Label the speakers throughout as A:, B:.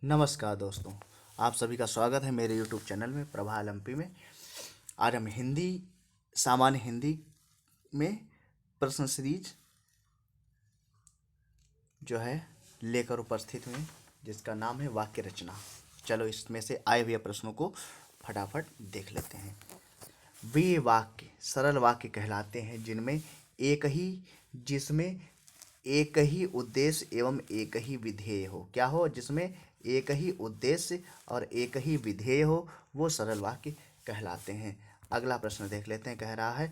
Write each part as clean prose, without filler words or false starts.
A: नमस्कार दोस्तों, आप सभी का स्वागत है मेरे यूट्यूब चैनल में प्रभाल एमपी में। आज हम सामान्य हिंदी में प्रश्न सीरीज जो है लेकर उपस्थित हुए, जिसका नाम है वाक्य रचना। चलो इसमें से आए हुए प्रश्नों को फटाफट देख लेते हैं। वे वाक्य सरल वाक्य कहलाते हैं जिसमें एक ही उद्देश्य एवं एक ही विधेय हो। क्या हो? जिसमें एक ही उद्देश्य और एक ही विधेय हो, वो सरल वाक्य कहलाते हैं। अगला प्रश्न देख लेते हैं। कह रहा है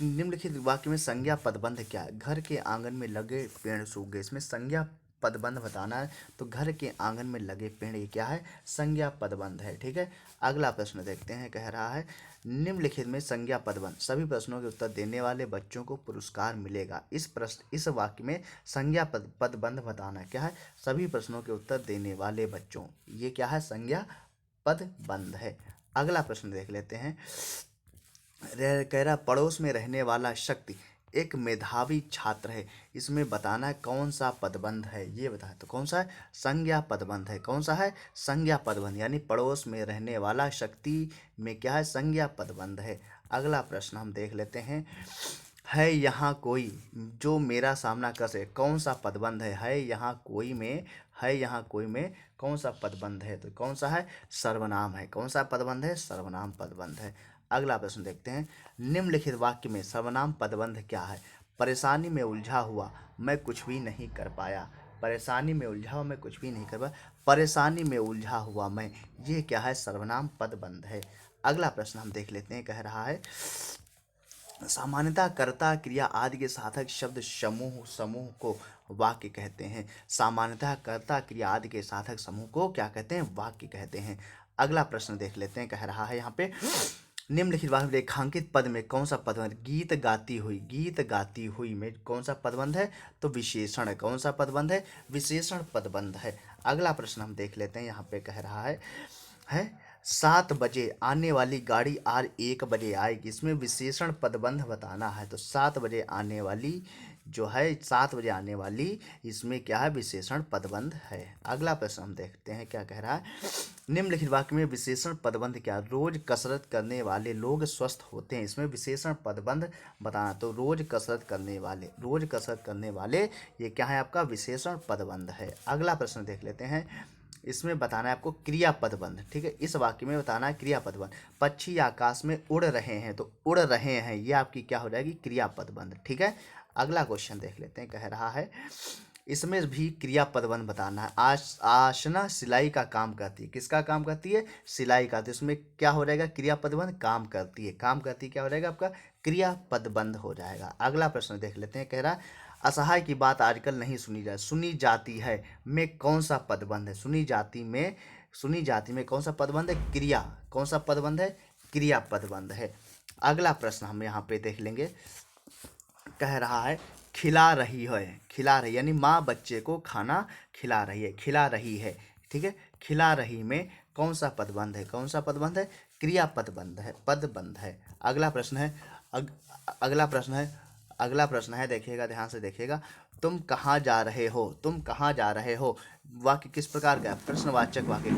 A: निम्नलिखित वाक्य में संज्ञा पदबंध क्या है? घर के आंगन में लगे पेड़ सूख गए। इसमें संज्ञा पदबंध बताना है, तो घर के आंगन में लगे पेड़ ये क्या है? संज्ञा पदबंध है। ठीक है। अगला प्रश्न देखते हैं। कह रहा है निम्नलिखित में संज्ञा पदबंध सभी प्रश्नों के उत्तर देने वाले बच्चों को पुरस्कार मिलेगा। इस वाक्य में संज्ञा पदबंध बताना क्या है? सभी प्रश्नों के उत्तर देने वाले बच्चों, ये क्या है? संज्ञा पदबंध है। अगला प्रश्न देख लेते हैं। कह रहा पड़ोस में रहने वाला शक्ति एक मेधावी छात्र है। इसमें बताना है कौन सा पदबंध है, ये बताए। तो कौन सा है? संज्ञा पदबंध है। कौन सा है? संज्ञा पदबंध, यानी पड़ोस में रहने वाला शक्ति में क्या है? संज्ञा पदबंध है। अगला प्रश्न हम देख लेते हैं। है यहाँ कोई जो मेरा सामना कर सके, कौन सा पदबंध है? है यहाँ कोई में कौन सा पदबंध है? तो कौन सा है? सर्वनाम है। कौन सा पदबंध है? सर्वनाम पदबंध है। अगला प्रश्न देखते हैं। निम्नलिखित वाक्य में सर्वनाम पदबंध क्या है? परेशानी में उलझा हुआ मैं कुछ भी नहीं कर पाया। परेशानी में उलझा हुआ मैं कुछ भी नहीं कर पाया। परेशानी में उलझा हुआ मैं, ये क्या है? सर्वनाम पदबंध है। अगला प्रश्न हम देख लेते हैं। कह रहा है सामान्यतः कर्ता क्रिया आदि के सार्थक शब्द समूह को वाक्य कहते हैं। सामान्यतः कर्ता क्रिया आदि के सार्थक समूह को क्या कहते हैं? वाक्य कहते हैं। अगला प्रश्न देख लेते हैं। कह रहा है यहाँ पे निम्नलिखित वाक्य रेखांकित पद में कौन सा पदबंध? गीत गाती हुई में कौन सा पदबंध है? तो विशेषण है। कौन सा पदबंध है? विशेषण पदबंध है। अगला प्रश्न हम देख लेते हैं। यहाँ पे कह रहा है 7 बजे आने वाली गाड़ी आज 1 बजे आएगी। इसमें विशेषण पदबंध बताना है। तो 7 बजे आने वाली जो है, 7 बजे आने वाली, इसमें क्या है? विशेषण पदबंध है। अगला प्रश्न हम देखते हैं। क्या कह रहा है? निम्नलिखित वाक्य में विशेषण पदबंध क्या? रोज कसरत करने वाले लोग स्वस्थ होते हैं। इसमें विशेषण पदबंध बताना। तो रोज कसरत करने वाले ये क्या है? आपका विशेषण पदबंध है। अगला प्रश्न देख लेते हैं। इसमें बताना है आपको क्रिया पदबंध। ठीक है। इस वाक्य में बताना है क्रिया पदबंध। पक्षी आकाश में उड़ रहे हैं, तो उड़ रहे हैं ये आपकी क्या हो जाएगी? क्रिया पदबंध। ठीक है। अगला क्वेश्चन देख लेते हैं। कह रहा है इसमें भी क्रिया पदबंध बताना है। आसना सिलाई का काम करती है। किसका काम करती है? सिलाई का। तो इसमें क्या हो जाएगा? क्रिया पदबंध काम करती है। क्या हो जाएगा? आपका क्रिया पदबंध हो जाएगा। अगला प्रश्न देख लेते हैं। कह रहा है असहाय की बात आजकल नहीं सुनी जाती है में कौन सा पदबंध है? सुनी जाती में कौन सा पदबंध है? क्रिया। कौन सा पदबंध है? क्रिया पदबंध है। अगला प्रश्न हम यहाँ पे देख लेंगे। कह रहा है खिला रही यानी माँ बच्चे को खाना खिला रही है। ठीक है। खिला रही में कौन सा पदबंध है? कौन सा पदबंध है? क्रिया पदबंध है। अगला प्रश्न है। अगला प्रश्न है, देखिएगा, ध्यान से देखिएगा। तुम कहाँ जा रहे हो वाक्य किस प्रकार का है? प्रश्नवाचक वाक्य।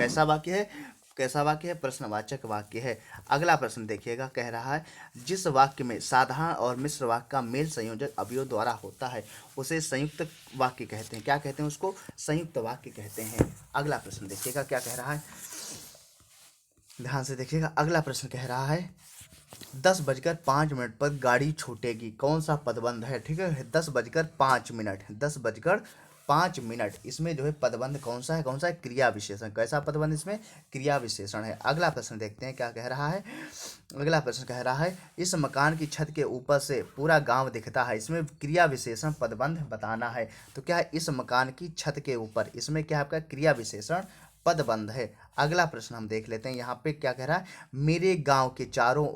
A: कैसा वाक्य है? प्रश्नवाचक वाक्य है। अगला प्रश्न देखिएगा। कह रहा है जिस वाक्य में साधारण और मिश्र वाक्य का मेल संयोजक अवयव द्वारा होता है उसे संयुक्त वाक्य कहते हैं। क्या कहते हैं? उसको संयुक्त वाक्य कहते हैं। अगला प्रश्न देखिएगा क्या कह रहा है, ध्यान से देखिएगा। अगला प्रश्न कह रहा है 10:05 पर गाड़ी छूटेगी। कौन सा पदबंध है? ठीक है। 10:05 इसमें जो है पदबंध कौन सा है? क्रिया विशेषण। कैसा पदबंध? इसमें क्रिया विशेषण है। अगला प्रश्न देखते हैं क्या कह रहा है। अगला प्रश्न कह रहा है इस मकान की छत के ऊपर से पूरा गांव दिखता है। इसमें क्रिया विशेषण पदबंध बताना है। तो क्या है? इस मकान की छत के ऊपर, इसमें क्या है? आपका क्रिया विशेषण पदबंध है। अगला प्रश्न हम देख लेते हैं। यहाँ पे क्या कह रहा है? मेरे गांव के चारों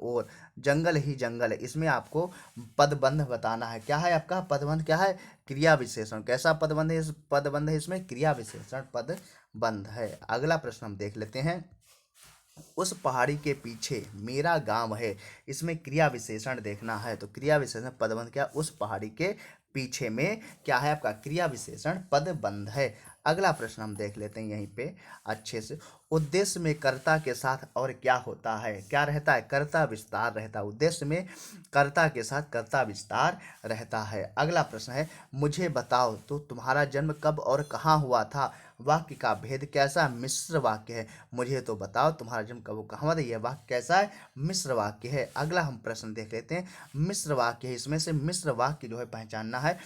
A: ओर जंगल ही जंगल है। इसमें आपको पदबंध बताना है। क्या है आपका पदबंध? क्या है? क्रिया विशेषण। कैसा पदबंध है? पदबंध है इसमें क्रिया विशेषण पदबंध है। अगला प्रश्न हम देख लेते हैं। उस पहाड़ी के पीछे मेरा गांव है। इसमें क्रिया विशेषण देखना है। तो क्रिया विशेषण पदबंध क्या? उस पहाड़ी के पीछे में क्या है? आपका क्रिया विशेषण पदबंध है। अगला प्रश्न हम देख लेते हैं यहीं पे अच्छे से। उद्देश्य में कर्ता के साथ और क्या होता है? क्या रहता है? कर्ता विस्तार रहता है। उद्देश्य में कर्ता के साथ कर्ता विस्तार रहता है। अगला प्रश्न है, मुझे बताओ तो तुम्हारा जन्म कब और कहाँ हुआ था? वाक्य का भेद कैसा? मिश्र वाक्य है। मुझे तो बताओ तुम्हारा जन्म कब और कहाँ हुआ था, यह वाक्य कैसा है? मिश्र वाक्य है। अगला हम प्रश्न देख लेते हैं। मिश्र वाक्य है, इसमें से मिश्र वाक्य जो है पहचानना है।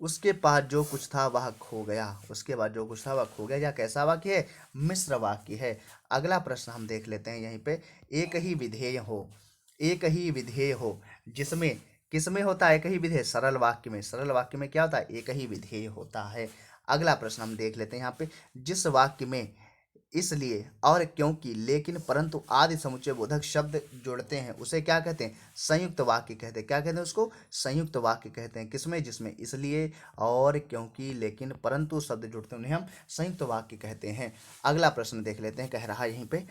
A: उसके पास जो कुछ था वह खो गया। उसके बाद जो कुछ था वह खो गया, या कैसा वाक्य है? मिश्र वाक्य है। अगला प्रश्न हम देख लेते हैं यहीं पे। एक ही विधेय हो, एक ही विधेय हो जिसमें किसमें होता है एक ही विधेय? सरल वाक्य में। सरल वाक्य में क्या होता है? एक ही विधेय होता है। अगला प्रश्न हम देख लेते हैं यहाँ पे। जिस वाक्य में इसलिए और क्योंकि लेकिन परंतु आदि समुच्चय बोधक शब्द जोड़ते हैं उसे क्या कहते हैं? संयुक्त वाक्य कहते हैं। क्या कहते हैं उसको? संयुक्त वाक्य कहते हैं। किसमें? जिसमें इसलिए और क्योंकि लेकिन परंतु शब्द जुड़ते हैं उन्हें हम संयुक्त वाक्य कहते हैं। अगला प्रश्न देख लेते हैं, कह रहा है यहीं पे।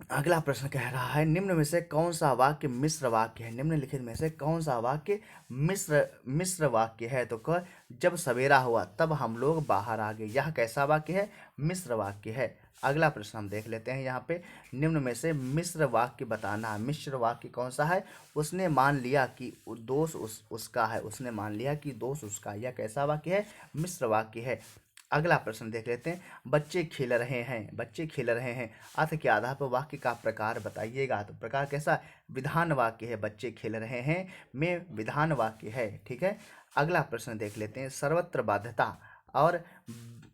A: अगला प्रश्न कह रहा है, निम्न में से कौन सा वाक्य मिश्र वाक्य है? निम्नलिखित में से कौन सा वाक्य मिश्र वाक्य है? तो कह, जब सवेरा हुआ तब हम लोग बाहर आ गए। यह कैसा वाक्य है? मिश्र वाक्य है। अगला प्रश्न हम देख लेते हैं यहाँ पे। निम्न में से मिश्र वाक्य बताना। मिश्र वाक्य कौन सा है? उसने मान लिया कि दोष उसका है। उसने मान लिया कि दोष उसका। यह कैसा वाक्य है? मिश्र वाक्य है। अगला प्रश्न देख लेते हैं। बच्चे खेल रहे हैं, बच्चे खेल रहे हैं अर्थ के आधार पर वाक्य का प्रकार बताइएगा। तो प्रकार कैसा? विधान वाक्य है। बच्चे खेल रहे हैं में विधान वाक्य है। ठीक है। अगला प्रश्न देख लेते हैं। सर्वत्र बाध्यता और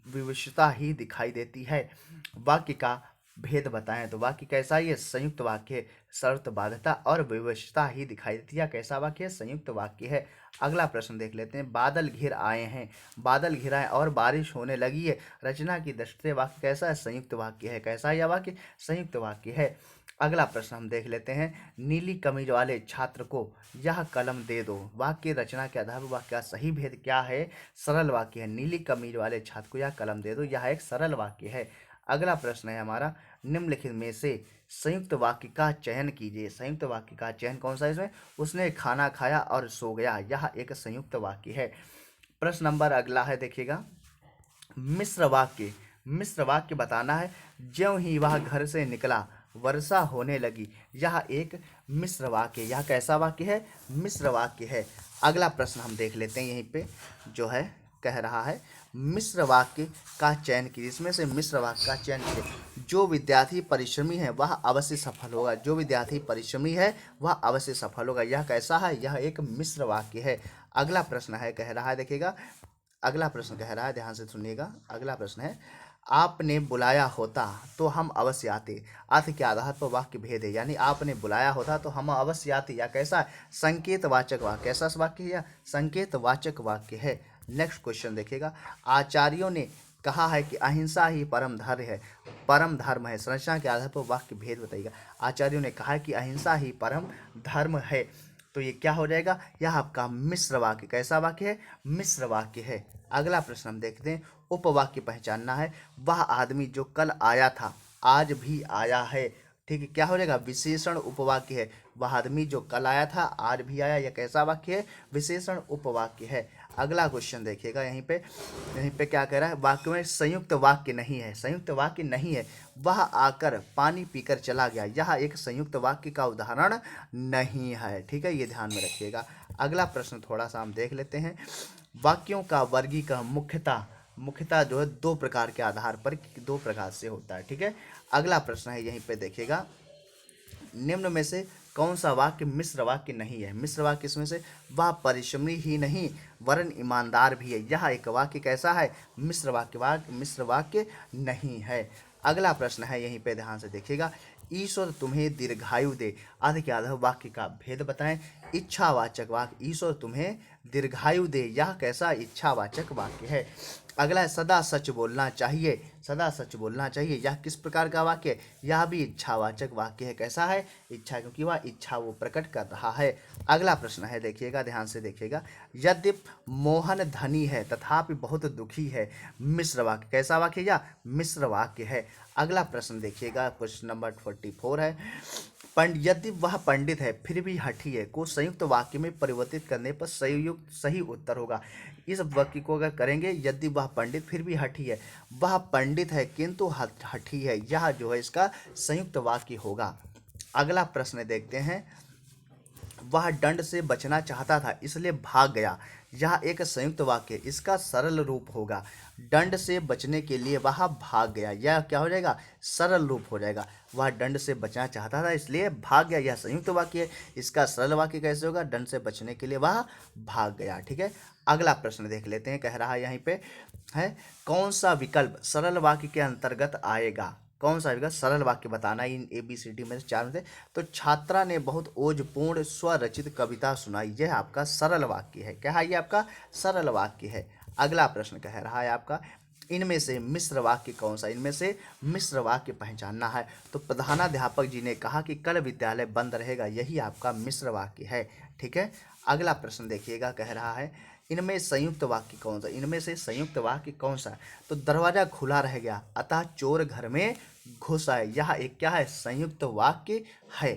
A: विवशता ही दिखाई देती है, वाक्य का भेद बताएं। तो वाक्य कैसा है? ये संयुक्त वाक्य है। शर्त बाध्यता और विवशता ही दिखाई देती है। कैसा वाक्य है? संयुक्त वाक्य है। अगला प्रश्न देख लेते हैं। बादल घिर आए हैं, बादल घिर आए और बारिश होने लगी है, रचना की दृष्टि से वाक्य कैसा है? संयुक्त वाक्य है। कैसा है यह वाक्य? संयुक्त वाक्य है। अगला प्रश्न हम देख लेते हैं। नीली कमीज वाले छात्र को यह कलम दे दो। वाक्य रचना के आधार पर वाक्य का सही भेद क्या है? सरल वाक्य है। नीली कमीज वाले छात्र को यह कलम दे दो, यह एक सरल वाक्य है। अगला प्रश्न है हमारा, निम्नलिखित में से संयुक्त वाक्य का चयन कीजिए। संयुक्त वाक्य का चयन कौन सा है इसमें? उसने खाना खाया और सो गया, यह एक संयुक्त वाक्य है। प्रश्न नंबर अगला है, देखिएगा। मिश्र वाक्य, मिश्र वाक्य बताना है। ज्यों ही वह घर से निकला वर्षा होने लगी, यह एक मिश्र वाक्य। यह कैसा वाक्य है? मिश्र वाक्य है। अगला प्रश्न हम देख लेते हैं यहीं पे, जो है कह रहा है मिश्र वाक्य का चयन कीजिए। इसमें से मिश्र वाक्य का चयन कीजिए। जो विद्यार्थी परिश्रमी है वह अवश्य सफल होगा। जो विद्यार्थी परिश्रमी है वह अवश्य सफल होगा। यह कैसा है? यह एक मिश्र वाक्य है। अगला प्रश्न है, कह रहा है, देखिएगा। अगला प्रश्न कह रहा है, ध्यान से सुनिएगा। अगला प्रश्न है, आपने बुलाया होता तो हम अवश्य आते। अर्थ के आधार पर वाक्य भेद है। यानी आपने बुलाया होता तो हम अवश्य आते, या कैसा? संकेत वाचक वाक्य। कैसा वाक्य है? या संकेत वाचक वाक्य है। नेक्स्ट क्वेश्चन देखिएगा। आचार्यों ने कहा है कि अहिंसा ही परम धर्म है, परम धर्म है। संरचना के आधार पर वाक्य भेद बताइएगा। आचार्यों ने कहा है कि अहिंसा ही परम धर्म है, तो ये क्या हो जाएगा? यह आपका मिश्र वाक्य। कैसा वाक्य है? मिश्र वाक्य है। अगला प्रश्न हम देखते हैं। उपवाक्य पहचानना है। वह आदमी जो कल आया था आज भी आया है। ठीक है, क्या हो जाएगा? विशेषण उपवाक्य है। वह आदमी जो कल आया था आज भी आया, यह कैसा वाक्य है? विशेषण उपवाक्य है। अगला क्वेश्चन देखिएगा यहीं पे क्या कह रहा है? वाक्य में संयुक्त वाक्य नहीं है। संयुक्त वाक्य नहीं है। वह आकर पानी पीकर चला गया, यह एक संयुक्त वाक्य का उदाहरण नहीं है। ठीक है, ये ध्यान में रखिएगा। अगला प्रश्न थोड़ा सा हम देख लेते हैं। वाक्यों का वर्गीकरण मुख्यतः जो है दो प्रकार के आधार पर, दो प्रकार से होता है। ठीक है। अगला प्रश्न है यहीं पे देखिएगा। निम्न में से कौन सा वाक्य मिश्र वाक्य नहीं है? मिश्र वाक्य इसमें से, वह परिश्रमी ही नहीं वरन ईमानदार भी है, यह एक वाक्य कैसा है? मिश्र वाक्य। मिश्र वाक्य नहीं है। अगला प्रश्न है यहीं पे, ध्यान से देखिएगा। ईश्वर तुम्हें दीर्घायु दे, आदि के आधार वाक्य का भेद बताएं। इच्छावाचक वाक्य, ईश्वर तुम्हें दीर्घायु दे, यह कैसा? इच्छावाचक वाक्य है। अगला है, सदा सच बोलना चाहिए, सदा सच बोलना चाहिए, यह किस प्रकार का वाक्य है? यह भी इच्छावाचक वाक्य है। कैसा है? इच्छा, क्योंकि वह इच्छा वो प्रकट कर रहा है। अगला प्रश्न है, देखिएगा, ध्यान से देखिएगा। यद्यप मोहन धनी है तथापि बहुत दुखी है, मिश्र वाक्य। कैसा वाक्य? या मिश्र वाक्य है। अगला प्रश्न देखिएगा, क्वेश्चन नंबर 44 है। यदि वह पंडित है फिर भी हठी है को संयुक्त वाक्य में परिवर्तित करने पर सही उत्तर होगा। इस वाक्य को अगर करेंगे, यदि वह पंडित फिर भी हठी है, वह पंडित है किंतु हठी है, यह जो है इसका संयुक्त वाक्य होगा। अगला प्रश्न देखते हैं, वह दंड से बचना चाहता था इसलिए भाग गया, यह एक संयुक्त वाक्य, इसका सरल रूप होगा। दंड से बचने के लिए वह भाग गया, यह क्या हो जाएगा, सरल रूप हो जाएगा। वह दंड से बचना चाहता था इसलिए भाग गया, यह संयुक्त वाक्य है, इसका सरल वाक्य कैसे होगा, दंड से बचने के लिए वह भाग गया। ठीक है, अगला प्रश्न देख लेते हैं, कह रहा है यहीं पे है, कौन सा विकल्प सरल वाक्य के अंतर्गत आएगा। कौन सा विकल्प, सरल वाक्य बताना इन ABCD में से 4 में से। तो छात्रा ने बहुत ओजपूर्ण स्वरचित कविता सुनाई, यह आपका सरल वाक्य है। क्या है, ये आपका सरल वाक्य है। अगला प्रश्न कह रहा है आपका, इनमें से मिश्र वाक्य कौन सा, इनमें से मिश्र वाक्य पहचानना है। तो प्रधानाध्यापक जी ने कहा कि कल विद्यालय बंद रहेगा, यही आपका मिश्र वाक्य है। ठीक है, अगला प्रश्न देखिएगा, कह रहा है इनमें संयुक्त वाक्य कौन सा, इनमें से संयुक्त वाक्य कौन सा है। तो दरवाजा खुला रह गया अतः चोर घर में घुस आए, यह एक क्या है, संयुक्त वाक्य है।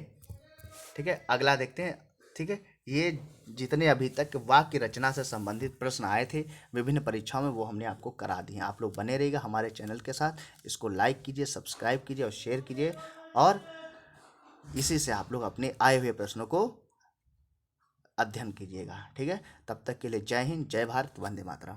A: ठीक है, अगला देखते हैं। ठीक है, ये जितने अभी तक वाक्य रचना से संबंधित प्रश्न आए थे विभिन्न परीक्षाओं में, वो हमने आपको करा दिए हैं। आप लोग बने रहिएगा हमारे चैनल के साथ, इसको लाइक कीजिए, सब्सक्राइब कीजिए और शेयर कीजिए, और इसी से आप लोग अपने आए हुए प्रश्नों को अध्ययन कीजिएगा। ठीक है, तब तक के लिए जय हिंद, जय भारत, वंदे मातरम।